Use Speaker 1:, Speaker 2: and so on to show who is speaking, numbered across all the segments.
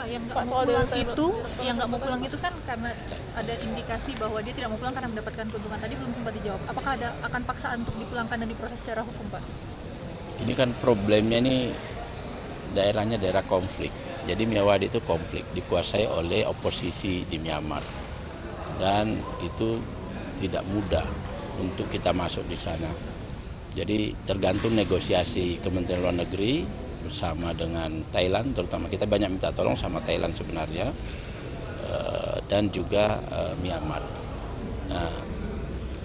Speaker 1: Pak, yang nggak
Speaker 2: Pak,
Speaker 1: mau
Speaker 2: soal
Speaker 1: pulang
Speaker 2: data
Speaker 1: itu, yang nggak mau pulang itu kan karena ada indikasi bahwa dia tidak mau pulang karena mendapatkan keuntungan. Tadi belum sempat dijawab. Apakah ada akan paksaan untuk dipulangkan dan diproses secara hukum, Pak?
Speaker 3: Ini kan problemnya nih daerahnya daerah konflik. Jadi Myawadih itu konflik, dikuasai oleh oposisi di Myanmar. Dan itu tidak mudah untuk kita masuk di sana. Jadi tergantung negosiasi Kementerian Luar Negeri bersama dengan Thailand, terutama kita banyak minta tolong sama Thailand sebenarnya, dan juga Myanmar. Nah,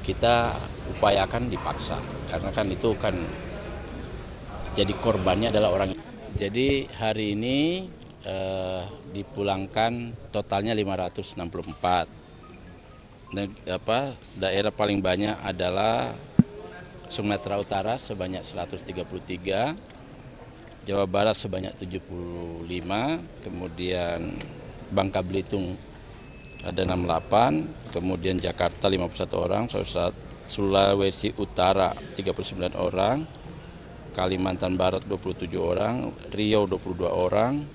Speaker 3: kita upayakan dipaksa, karena kan itu kan jadi korbannya adalah orang. Jadi hari ini dipulangkan totalnya 564. Daerah paling banyak adalah Sumatera Utara sebanyak 133, Jawa Barat sebanyak 75, kemudian Bangka Belitung ada 68, kemudian Jakarta 51 orang, Sulawesi Utara 39 orang, Kalimantan Barat 27 orang, Riau 22 orang,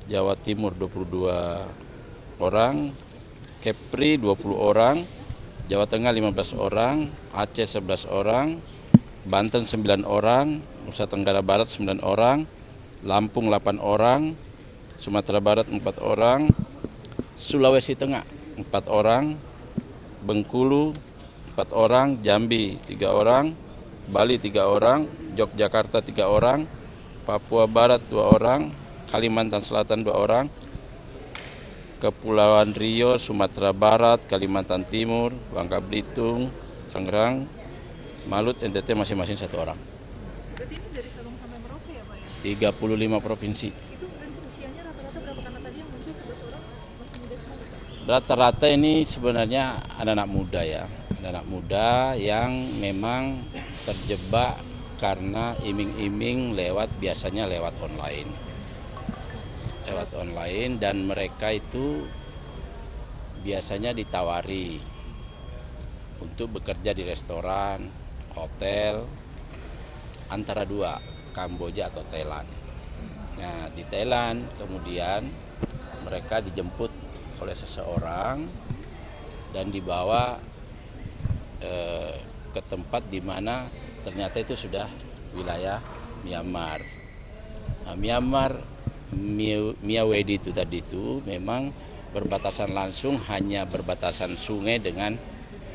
Speaker 3: Jawa Timur 22 orang, Kepri 20 orang, Jawa Tengah 15 orang, Aceh 11 orang, Banten 9 orang, Nusa Tenggara Barat 9 orang, Lampung 8 orang, Sumatera Barat 4 orang, Sulawesi Tengah 4 orang, Bengkulu 4 orang, Jambi 3 orang, Bali 3 orang, Yogyakarta 3 orang, Papua Barat 2 orang, Kalimantan Selatan 2 orang, Kepulauan Riau, Sumatera Barat, Kalimantan Timur, Bangka Belitung, Tangerang, Malut, NTT masing-masing 1 orang.
Speaker 1: Berarti ini dari Sabang sampai Merauke ya, Pak ya?
Speaker 3: 35 provinsi.
Speaker 1: Itu range usianya rata-rata berapa? Karena tadi yang muncul 11 orang masih muda sekali, Pak.
Speaker 3: Rata-rata ini sebenarnya anak-anak muda ya, anak-anak muda yang memang terjebak karena iming-iming biasanya lewat online, dan mereka itu biasanya ditawari untuk bekerja di restoran, hotel, antara 2, Kamboja atau Thailand. Nah, di Thailand kemudian mereka dijemput oleh seseorang dan dibawa ke tempat di mana ternyata itu sudah wilayah Myanmar. Nah, Myawadih itu tadi itu memang berbatasan langsung, hanya berbatasan sungai dengan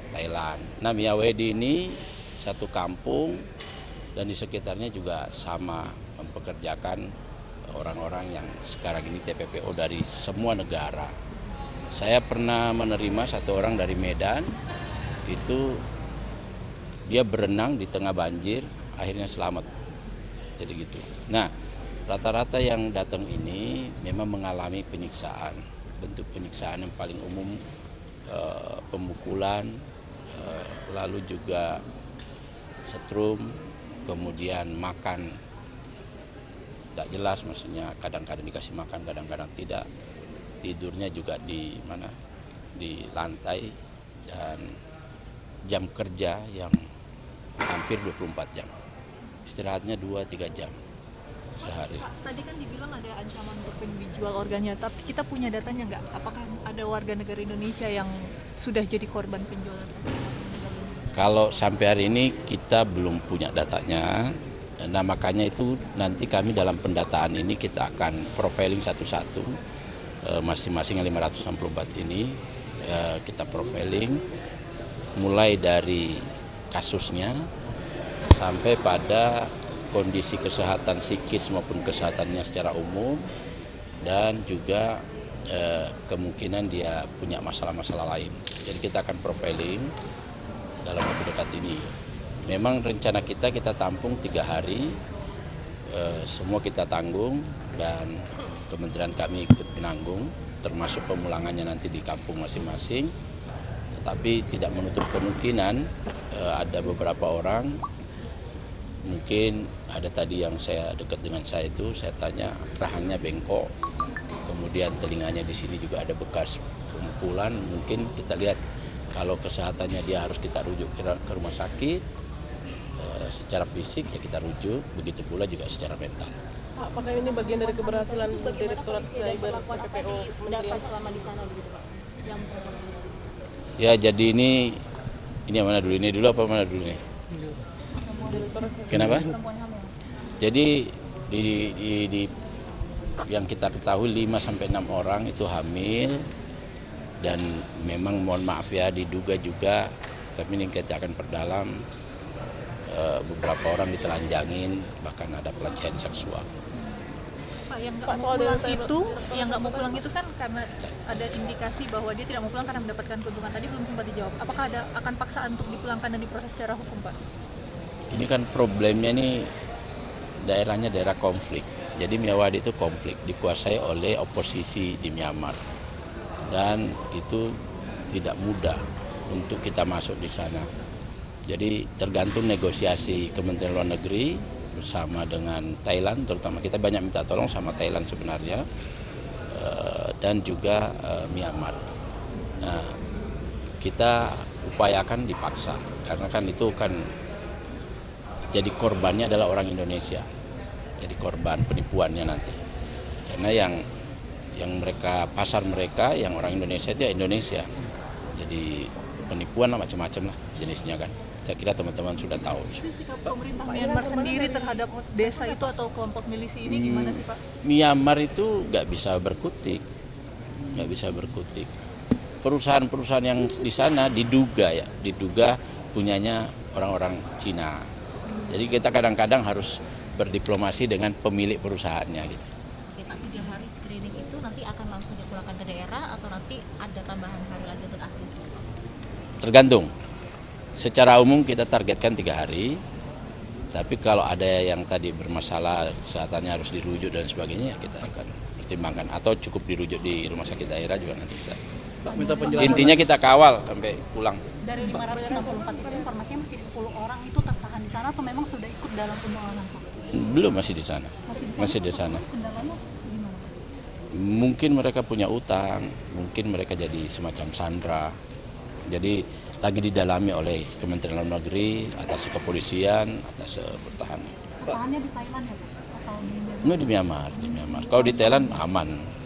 Speaker 3: Thailand. Nah, Myawadih ini satu kampung dan di sekitarnya juga sama mempekerjakan orang-orang yang sekarang ini TPPO dari semua negara. Saya pernah menerima satu orang dari Medan, itu dia berenang di tengah banjir, akhirnya selamat. Jadi gitu. Nah, rata-rata yang datang ini memang mengalami penyiksaan. Bentuk penyiksaan yang paling umum pemukulan, lalu juga setrum, kemudian makan tidak jelas, maksudnya kadang-kadang dikasih makan, kadang-kadang tidak. Tidurnya juga di lantai, dan jam kerja yang hampir 24 jam. Istirahatnya 2-3 jam sehari.
Speaker 1: Tadi kan dibilang ada ancaman untuk penjual organnya, tapi kita punya datanya nggak? Apakah ada warga negara Indonesia yang sudah jadi korban penjualan organ?
Speaker 3: Kalau sampai hari ini kita belum punya datanya. Nah, makanya itu nanti kami dalam pendataan ini kita akan profiling satu-satu masing-masing yang 564 ini, kita profiling mulai dari kasusnya sampai pada kondisi kesehatan psikis maupun kesehatannya secara umum, dan juga kemungkinan dia punya masalah-masalah lain. Jadi kita akan profiling dalam waktu dekat ini. Memang rencana kita tampung 3 hari, semua kita tanggung dan kementerian kami ikut menanggung, termasuk pemulangannya nanti di kampung masing-masing. Tetapi tidak menutup kemungkinan ada beberapa orang, mungkin ada tadi yang saya dekat dengan saya itu, saya tanya rahangnya bengkok, kemudian telinganya di sini juga ada bekas pukulan. Mungkin kita lihat kalau kesehatannya dia harus kita rujuk ke rumah sakit secara fisik, ya kita rujuk, begitu pula juga secara mental.
Speaker 2: Apakah ini bagian dari keberhasilan Direktorat Cyber PPPO
Speaker 4: mendapat selama di sana begitu Pak? Yang
Speaker 3: Ya jadi ini yang mana dulu? Ini dulu apa mana dulu nih? Kenapa?
Speaker 4: perempuan hamil.
Speaker 3: Jadi di yang kita ketahui 5 sampai 6 orang itu hamil dan memang mohon maaf ya diduga juga, tapi ini kita akan perdalam, beberapa orang ditelanjangin, bahkan ada pelecehan seksual.
Speaker 1: Pak, yang nggak
Speaker 2: Pak,
Speaker 1: mau
Speaker 2: soal
Speaker 1: pulang
Speaker 2: data
Speaker 1: itu, yang nggak mau pulang itu kan karena ada indikasi bahwa dia tidak mau pulang karena mendapatkan keuntungan, tadi belum sempat dijawab. Apakah akan paksaan untuk dipulangkan dan diproses secara hukum, Pak?
Speaker 3: Ini kan problemnya nih daerahnya daerah konflik. Jadi Myanmar itu konflik, dikuasai oleh oposisi di Myanmar. Dan itu tidak mudah untuk kita masuk di sana. Jadi tergantung negosiasi Kementerian Luar Negeri bersama dengan Thailand, terutama kita banyak minta tolong sama Thailand sebenarnya, dan juga Myanmar. Nah, kita upayakan dipaksa, karena kan itu kan jadi korbannya adalah orang Indonesia, jadi korban penipuannya nanti. Karena yang mereka pasar mereka, yang orang Indonesia itu ya Indonesia. Jadi penipuan lah macam-macam lah jenisnya kan. Saya kira teman-teman sudah tahu.
Speaker 1: Itu sikap pemerintah Myanmar sendiri terhadap desa itu atau kelompok milisi ini gimana sih, Pak?
Speaker 3: Myanmar itu nggak bisa berkutik, Perusahaan-perusahaan yang di sana diduga punyanya orang-orang Cina. Jadi kita kadang-kadang harus berdiplomasi dengan pemilik perusahaannya gitu.
Speaker 4: Kita 3 hari screening itu nanti akan langsung dipulangkan ke daerah atau nanti ada tambahan hari lagi untuk akses?
Speaker 3: Tergantung. Secara umum kita targetkan 3 hari. Tapi kalau ada yang tadi bermasalah kesehatannya harus dirujuk dan sebagainya, ya kita akan pertimbangkan. Atau cukup dirujuk di rumah sakit daerah juga nanti kita. Intinya kita kawal sampai pulang.
Speaker 5: Dari 564 itu informasinya masih 10 orang itu tertahan di sana atau memang sudah ikut dalam pemulangan, Pak?
Speaker 3: Belum, masih di sana. Masih di sana.
Speaker 5: Kendalanya gimana?
Speaker 3: Mungkin mereka punya utang, mungkin mereka jadi semacam sandra. Jadi lagi didalami oleh Kementerian Luar Negeri, atas kepolisian, atas pertahanan.
Speaker 5: Pertahanannya di Thailand ya, Pak? Atau di Myanmar?
Speaker 3: Ini di Myanmar. Kalau di Thailand aman.